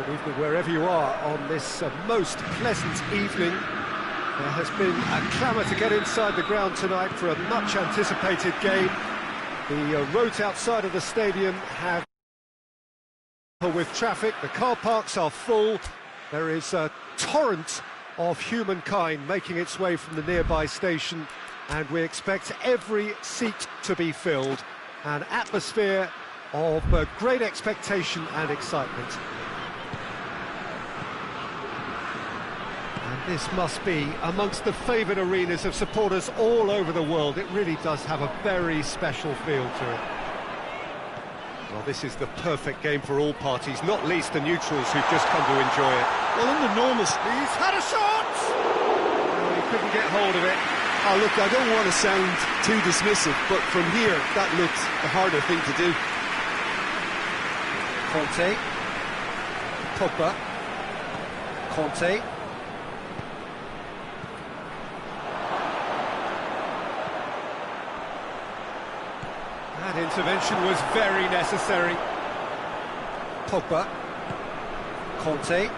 Good evening wherever you are on this most pleasant evening. There has been a clamour to get inside the ground tonight for a much anticipated game. The roads outside of the stadium have with traffic, the car parks are full, there is a torrent of humankind making its way from the nearby station, and we expect every seat to be filled. An atmosphere of great expectation and excitement. And this must be amongst the favoured arenas of supporters all over the world. It really does have a very special feel to it. Well, this is the perfect game for all parties, not least the neutrals who've just come to enjoy it. Well, under normal... He's had a shot! Oh, he couldn't get hold of it. Oh, look, I don't want to sound too dismissive, but from here, that looks the harder thing to do. Conte. Pogba. Conte. That intervention was very necessary. Pogba. Conte.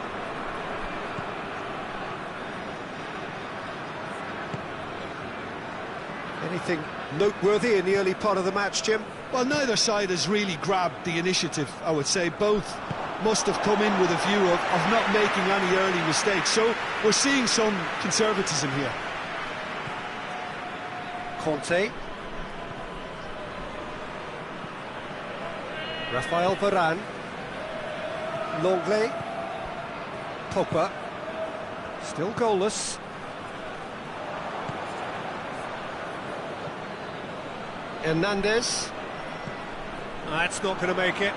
Anything noteworthy in the early part of the match, Jim? Well, neither side has really grabbed the initiative, I would say. Both must have come in with a view of not making any early mistakes. So we're seeing some conservatism here. Conte. Raphael Varane. Longley. Pogba. Still goalless. Hernandez. That's not going to make it.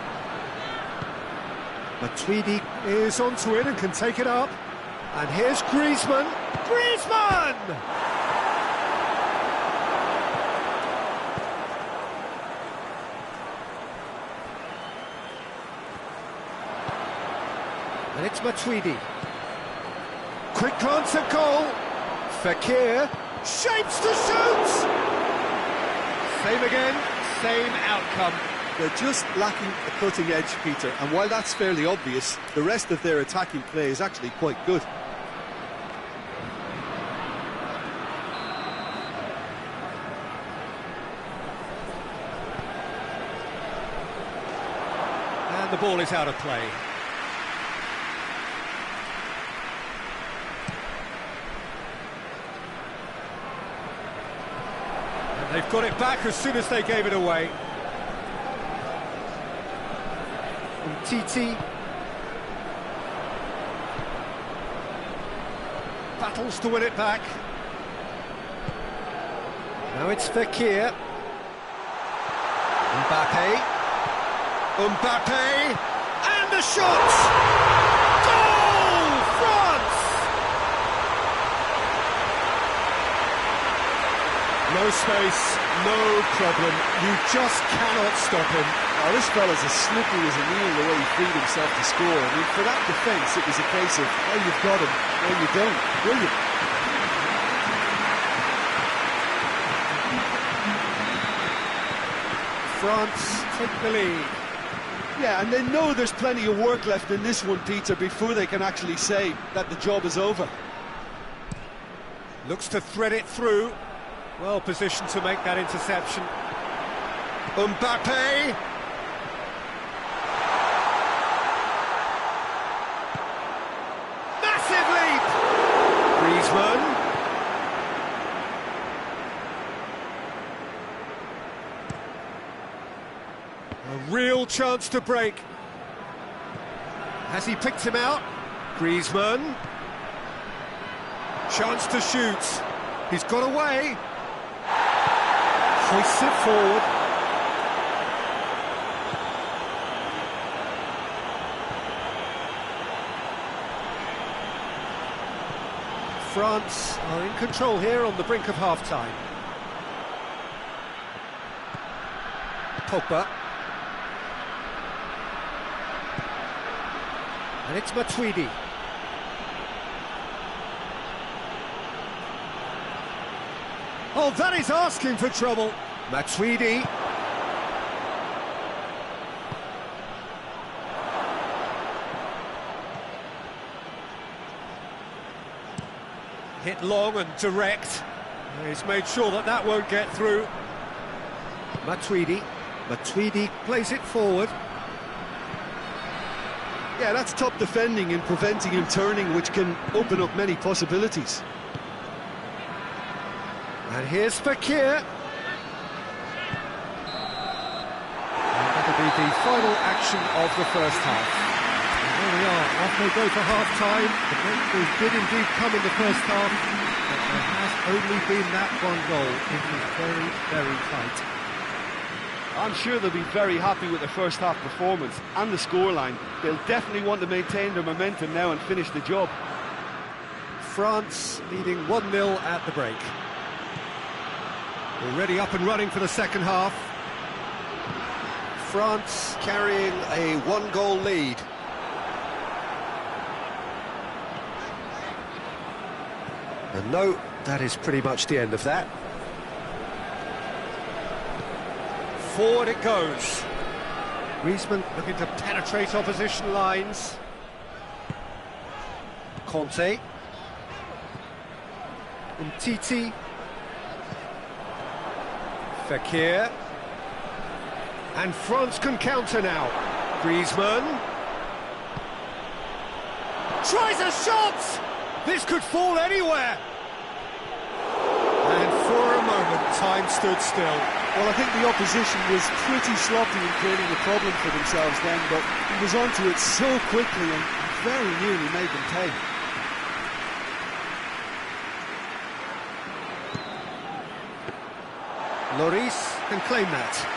Matuidi is onto it and can take it up. And here's Griezmann. Griezmann! And it's Matuidi. Quick glance at goal. Fekir shapes to shoot! Same again, same outcome. They're just lacking a cutting edge, Peter, and while that's fairly obvious, the rest of their attacking play is actually quite good. And the ball is out of play. They've got it back as soon as they gave it away. And Titi battles to win it back. Now it's Fekir. Mbappe. Mbappe. And the shot! Goal! France! No space, no problem. You just cannot stop him. Oh, this fella's as slippery as a needle the way he freed himself to score. I mean, for that defence, it was a case of, well, you've got him, well, you don't. Brilliant. France take the lead. Yeah, and they know there's plenty of work left in this one, Peter, before they can actually say that the job is over. Looks to thread it through. Well positioned to make that interception. Mbappe! Massive leap! Griezmann. A real chance to break. Has he picked him out? Griezmann. Chance to shoot. He's got away. Hoists it forward. France are in control here on the brink of half-time. Pogba. And it's Matuidi. Oh, that is asking for trouble. Matuidi. Hit long and direct. He's made sure that that won't get through. Matuidi plays it forward. Yeah, that's top defending and preventing him turning, which can open up many possibilities. And here's Fekir. And that'll be the final action of the first half. And there we are, off they go for half-time. The breakthrough did indeed come in the first half, but there has only been that one goal. It was very, very tight. I'm sure they'll be very happy with their first half performance and the scoreline. They'll definitely want to maintain their momentum now and finish the job. France leading 1-0 at the break. Already up and running for the second half. France carrying a one-goal lead. And no, that is pretty much the end of that. Forward it goes. Griezmann looking to penetrate opposition lines. Conte. Umtiti. Fekir. And France can counter now. Griezmann. Tries a shot! This could fall anywhere! And for a moment, time stood still. Well, I think the opposition was pretty sloppy in creating a problem for themselves then, but he was onto it so quickly and very nearly made them pay. Lloris can claim that.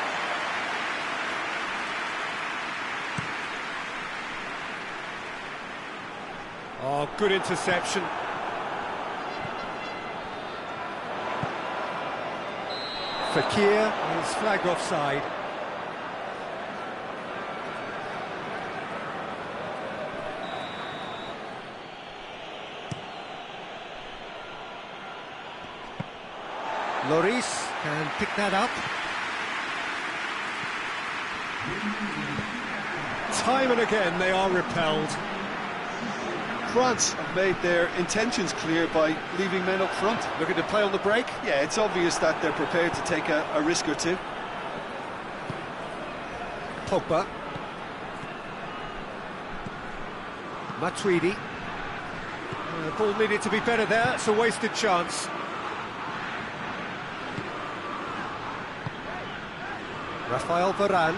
Oh, good interception. Fekir is flagged offside. Lloris can pick that up. Time and again they are repelled. France have made their intentions clear by leaving men up front. Looking to play on the break. Yeah, it's obvious that they're prepared to take a risk or two. Pogba. Matuidi. The ball needed to be better there. It's a wasted chance. Rafael Varane.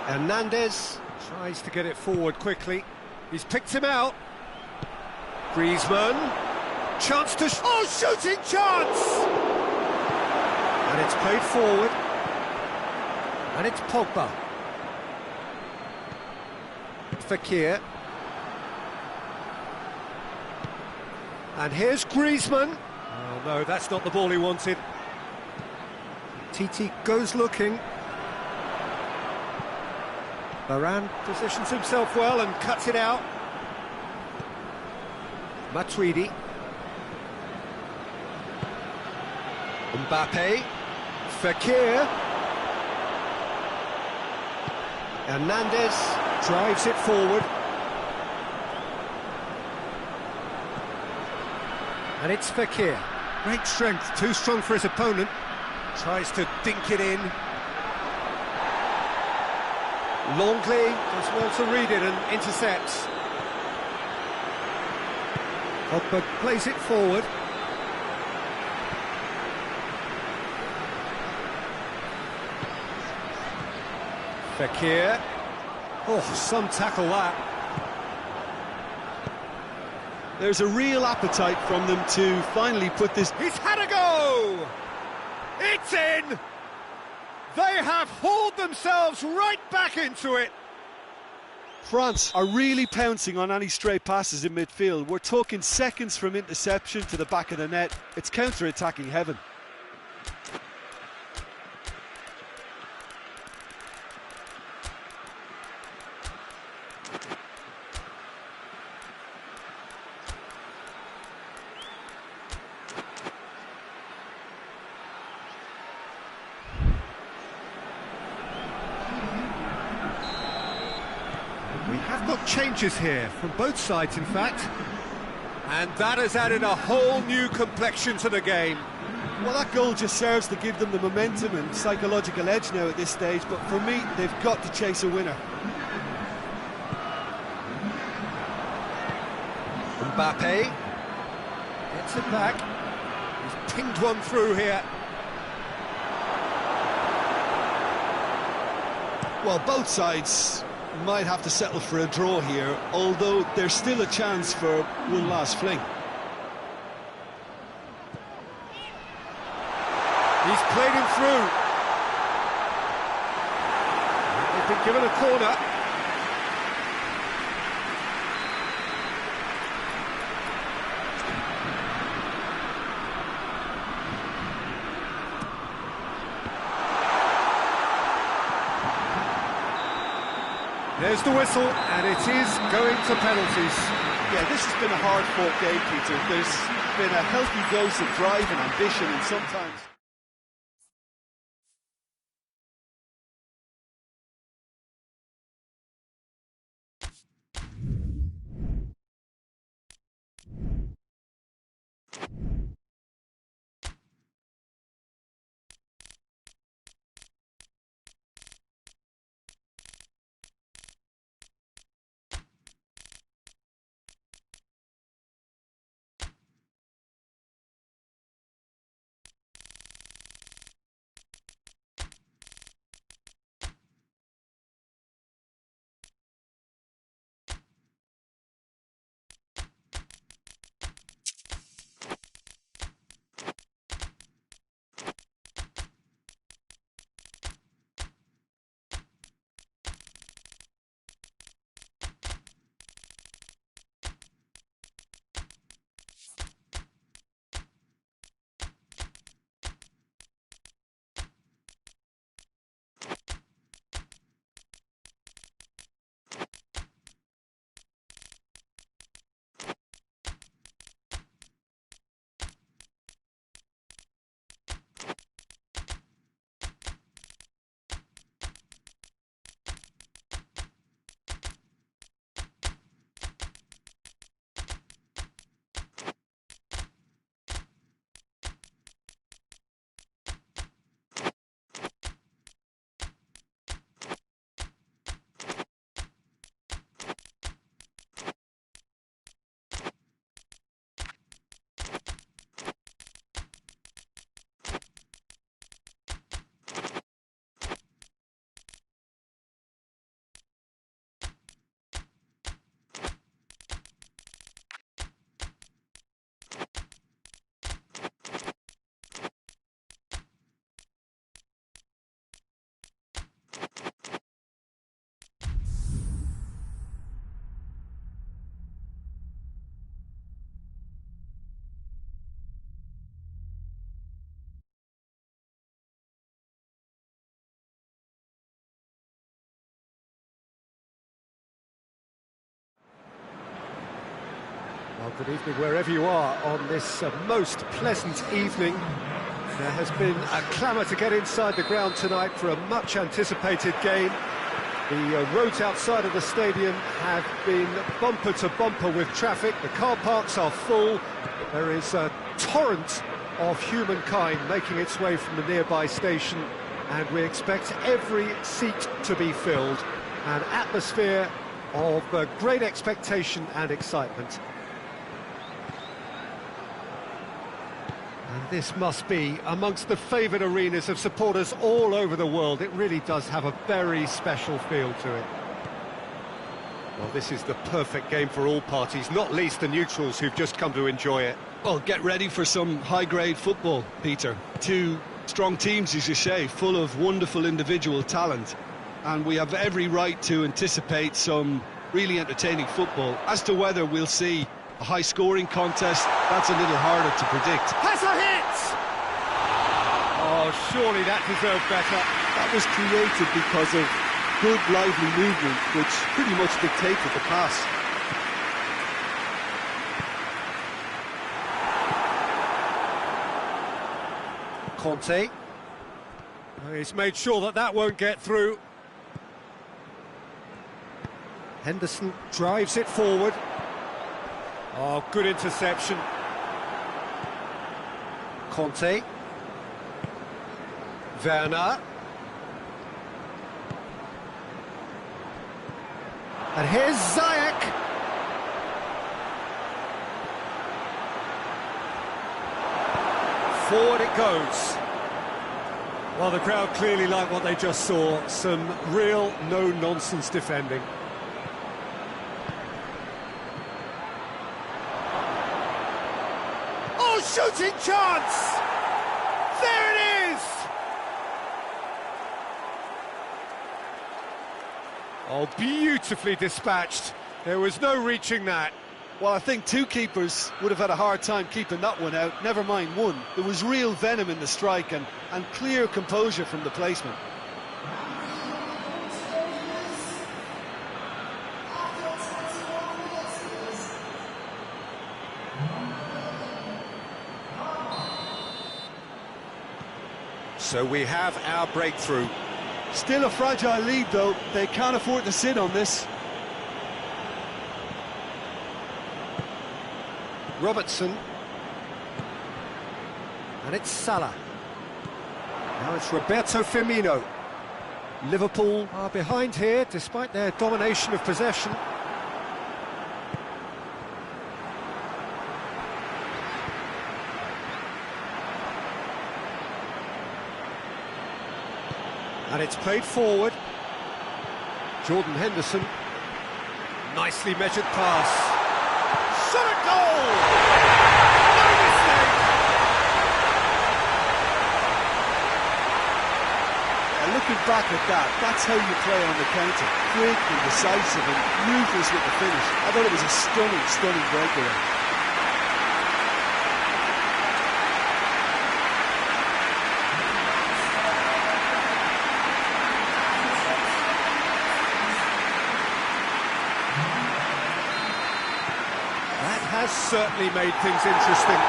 Hernandez tries to get it forward quickly. He's picked him out. Griezmann. Chance to... Oh, shooting chance! And it's played forward. And it's Pogba. Fekir. And here's Griezmann. Oh, no, that's not the ball he wanted. Titi goes looking. Varane positions himself well and cuts it out. Matuidi. Mbappe. Fekir. Hernandez drives it forward. And it's Fekir. Great strength, too strong for his opponent. Tries to dink it in. Longley does well to read it and intercepts. Pogba plays it forward. Fekir. Oh, some tackle that. There's a real appetite from them to finally put this... He's had a go! It's in! They have hauled themselves right back into it. France are really pouncing on any stray passes in midfield. We're talking seconds from interception to the back of the net. It's counter-attacking heaven. odd changes here, from both sides in fact. And that has added a whole new complexion to the game. Well, that goal just serves to give them the momentum and psychological edge now at this stage, but for me, they've got to chase a winner. Mbappe gets it back. He's pinged one through here. Well, both sides might have to settle for a draw here, although there's still a chance for one last fling. He's played him through. They've been given a corner. There's the whistle, and it is going to penalties. Yeah, this has been a hard-fought game, Peter. There's been a healthy dose of drive and ambition, and sometimes... Well, good evening wherever you are on this most pleasant evening. There has been a clamour to get inside the ground tonight for a much-anticipated game. The roads outside of the stadium have been bumper to bumper with traffic. The car parks are full. There is a torrent of humankind making its way from the nearby station, and we expect every seat to be filled. An atmosphere of great expectation and excitement. And this must be amongst the favoured arenas of supporters all over the world. It really does have a very special feel to it. Well, this is the perfect game for all parties, not least the neutrals who've just come to enjoy it. Well, get ready for some high-grade football, Peter. Two strong teams, as you say, full of wonderful individual talent. And we have every right to anticipate some really entertaining football. As to whether we'll see a high-scoring contest, that's a little harder to predict. Has a hit! Oh, surely that deserved better. That was created because of good, lively movement, which pretty much dictated the pass. Conte. He's made sure that that won't get through. Henderson drives it forward. Oh, good interception. Conte. Werner. And here's Ziyech. Forward it goes. Well, the crowd clearly like what they just saw. Some real no-nonsense defending. Oh, shooting chance! There it is! Oh, beautifully dispatched. There was no reaching that. Well, I think two keepers would have had a hard time keeping that one out, never mind one. There was real venom in the strike and clear composure from the placement. So we have our breakthrough. Still a fragile lead, though. They can't afford to sit on this. Robertson. And it's Salah. Now it's Roberto Firmino. Liverpool are behind here, despite their domination of possession. And it's played forward. Jordan Henderson. Nicely measured pass. Shot at goal! No mistake! Looking back at that, that's how you play on the counter. Quick and decisive and ruthless with the finish. I thought it was a stunning breakaway. Has certainly made things interesting.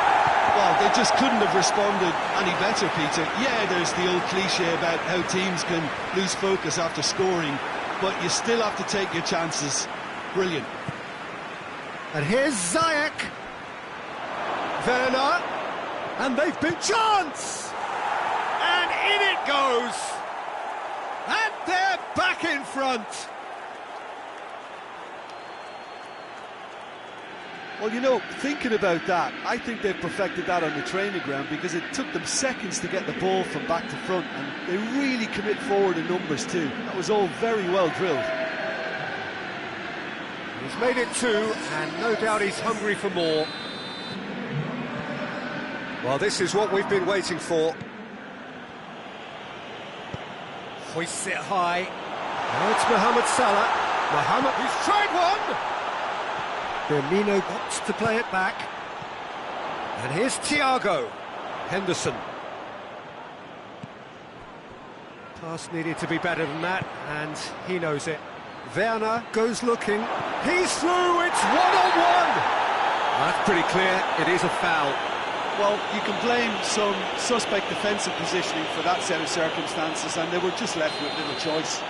Well, they just couldn't have responded any better, Peter. Yeah, there's the old cliche about how teams can lose focus after scoring, but you still have to take your chances. Brilliant. And here's Ziyech. Werner. And they've been chance! And in it goes! And they're back in front! Well, you know, thinking about that, I think they've perfected that on the training ground because it took them seconds to get the ball from back to front, and they really commit forward in numbers too. That was all very well drilled. He's made it two, and no doubt he's hungry for more. Well, this is what we've been waiting for. Hoists it high. Now it's Mohamed Salah. Mohamed, he's tried one! Firmino wants to play it back. And here's Thiago. Henderson. Pass needed to be better than that, and he knows it. Werner goes looking. He's through, it's one-on-one! That's pretty clear, it is a foul. Well, you can blame some suspect defensive positioning for that set of circumstances, and they were just left with little choice.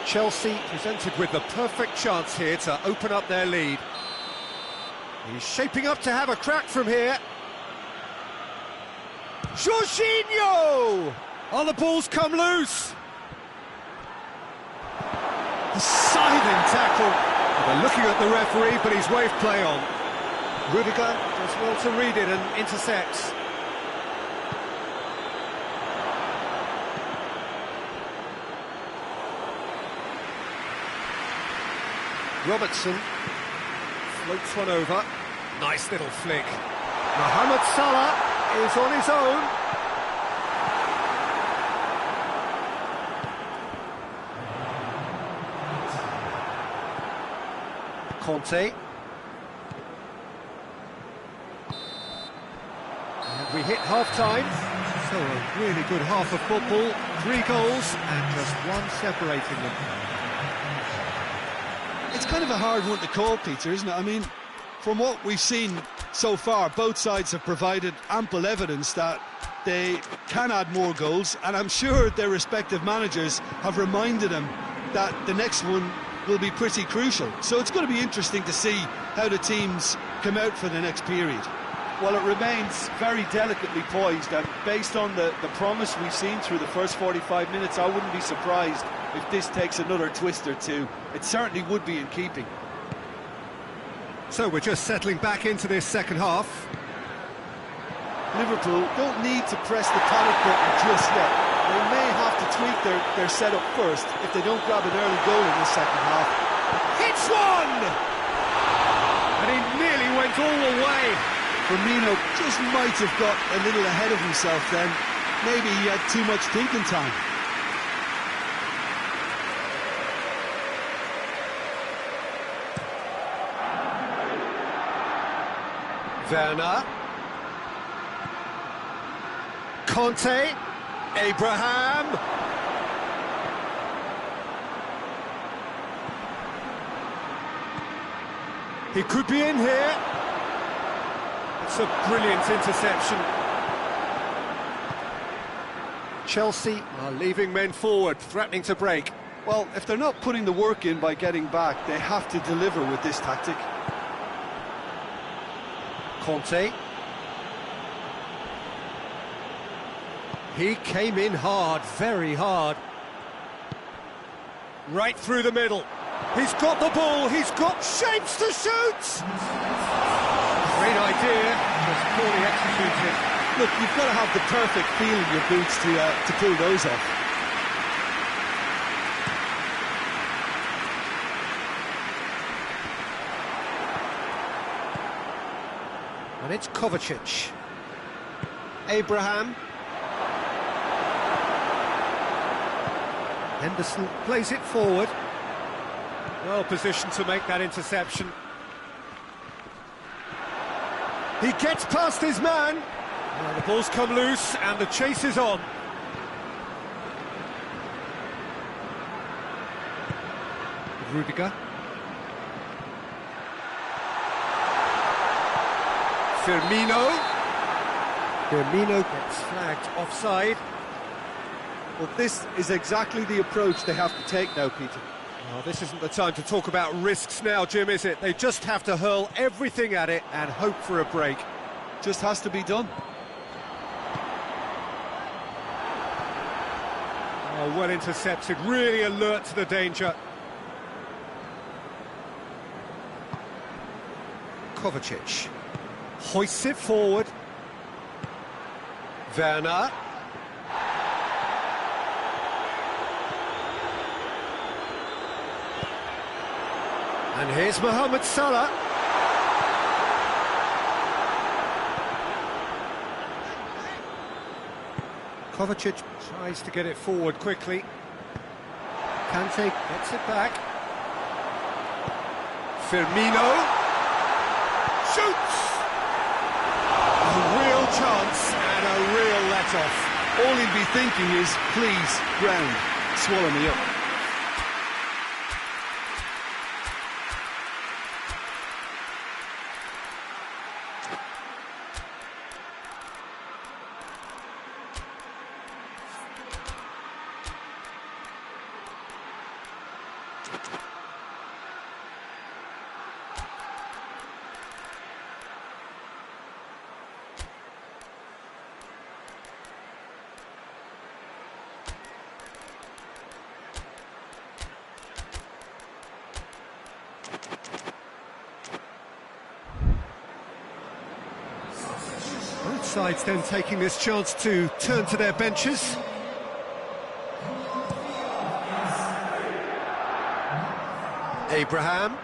Chelsea presented with the perfect chance here to open up their lead. He's shaping up to have a crack from here. Jorginho! Oh, the ball's come loose. A scything tackle. They're looking at the referee, but he's waved play on. Rudiger does well to read it and intercepts. Robertson floats one over. Nice little flick. Mohamed Salah is on his own. Conte. And we hit half-time. So a really good half of football. 3 goals and just one separating them. It's kind of a hard one to call, Peter, isn't it? I mean, from what we've seen so far, both sides have provided ample evidence that they can add more goals, and I'm sure their respective managers have reminded them that the next one will be pretty crucial. So it's going to be interesting to see how the teams come out for the next period. Well, it remains very delicately poised, and based on the promise we've seen through the first 45 minutes, I wouldn't be surprised if this takes another twist or two. It certainly would be in keeping. So we're just settling back into this second half. Liverpool don't need to press the panic button just yet. They may have to tweak their setup first if they don't grab an early goal in the second half. Hits one! And he nearly went all the way. Firmino just might have got a little ahead of himself then. Maybe he had too much thinking time. Werner. Conte. Abraham. He could be in here. It's a brilliant interception. Chelsea are leaving men forward, threatening to break. Well, if they're not putting the work in by getting back, they have to deliver with this tactic. Conte. He came in hard, very hard. Right through the middle. He's got the ball, he's got shapes to shoot! Great idea, just poorly executed. Look, you've got to have the perfect feel in your boots to pull those off. And it's Kovacic. Abraham. Henderson plays it forward. Well positioned to make that interception. He gets past his man. Well, the ball's come loose and the chase is on. Rudiger. Firmino. Firmino gets flagged offside. Well, this is exactly the approach they have to take now, Peter. Well, this isn't the time to talk about risks now, Jim, is it? They just have to hurl everything at it and hope for a break. Just has to be done. Oh, well intercepted, really alert to the danger. Kovacic hoists it forward. Werner. And here's Mohamed Salah. Kovacic tries to get it forward quickly. Kante gets it back. Firmino shoots! A real chance and a real let-off. All he'd be thinking is, please, ground, swallow me up. Both sides then taking this chance to turn to their benches. Abraham.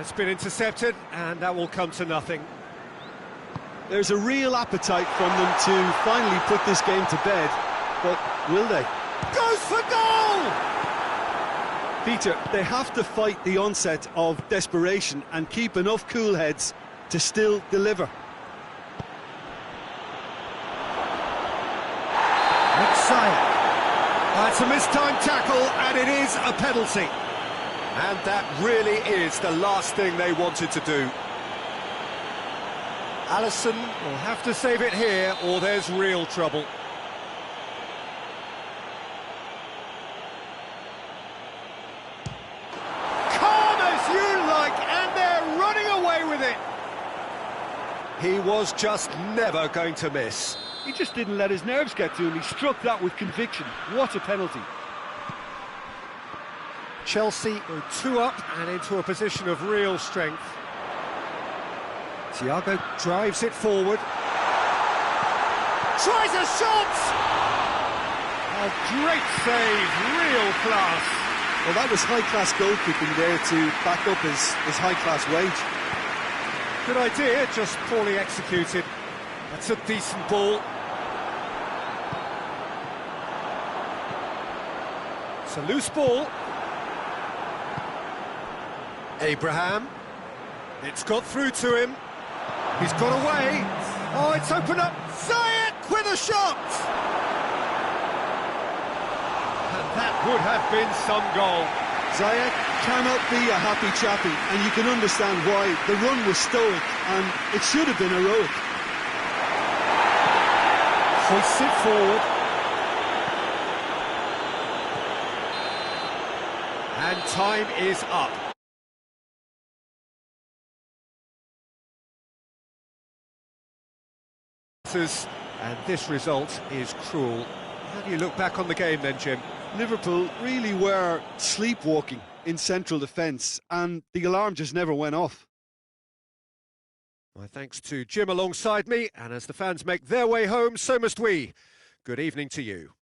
It's been intercepted, and that will come to nothing. There's a real appetite from them to finally put this game to bed, but will they? Goes for goal! Peter, they have to fight the onset of desperation and keep enough cool heads to still deliver. That's a mistimed tackle, and it is a penalty. And that really is the last thing they wanted to do. Alisson will have to save it here, or there's real trouble. He was just never going to miss. He just didn't let his nerves get to him. He struck that with conviction. What a penalty. Chelsea go 2 up and into a position of real strength. Thiago drives it forward. Tries a shot! A great save, real class. Well, that was high-class goalkeeping there to back up his high-class wage. Good idea, just poorly executed. That's a decent ball. It's a loose ball. Abraham. It's got through to him. He's got away. Oh, it's opened up. Ziyech with a shot! And that would have been some goal. Ziyech cannot be a happy chappy, and you can understand why. The run was stoic, and it should have been heroic. Hoists it forward. And time is up. And this result is cruel. How do you look back on the game then, Jim? Liverpool really were sleepwalking in central defence, and the alarm just never went off. My thanks to Jim alongside me, and as the fans make their way home, so must we. Good evening to you.